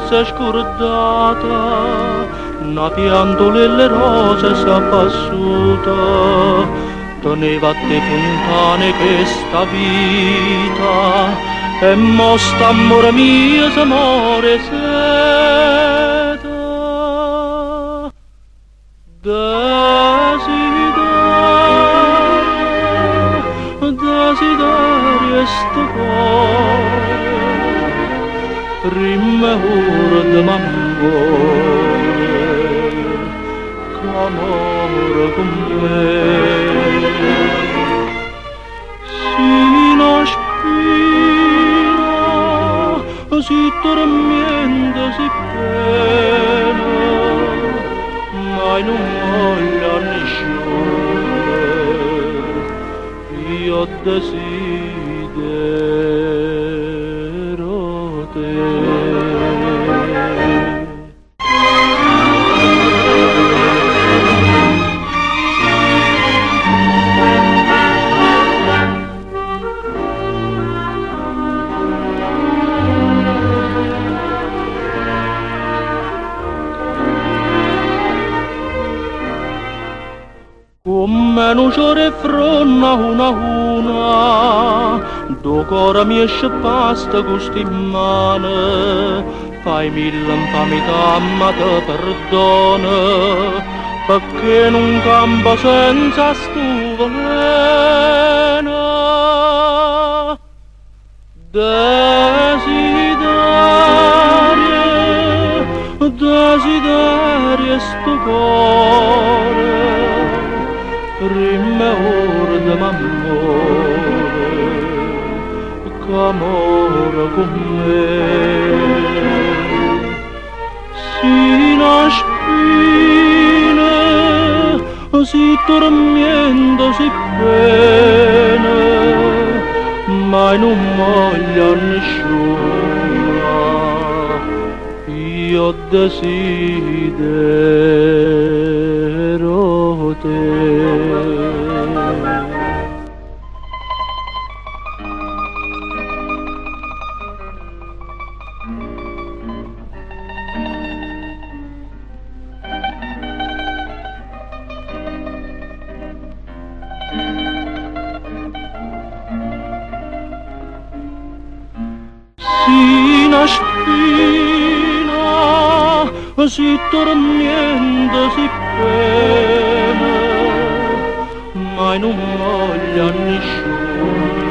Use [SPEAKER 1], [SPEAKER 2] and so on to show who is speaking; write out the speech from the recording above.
[SPEAKER 1] s'è scordata, una pianto le rose s'è abbassuta, teneva te fontane questa vita, e mo st'amore mio s'amore seta. Desiderio sto cuore, prima ora di m'amore, c'amore con me. Sino spina, si tormenta, si pena, mai non voglio nessuno, io desidero te. Come non c'è refronna una, do cora mi esce pasta costi in mano, fai mille infamità ma te perdona, perché non campo senza stu veleno. Desiderio sto cuore, prima ora di m'amore, c'amore con me. Sino spina, si tormenta, si pena, mai non voglio nessuno, io desidero te. Sino spina, si tormenta, si pena, mai non voglio nessuno,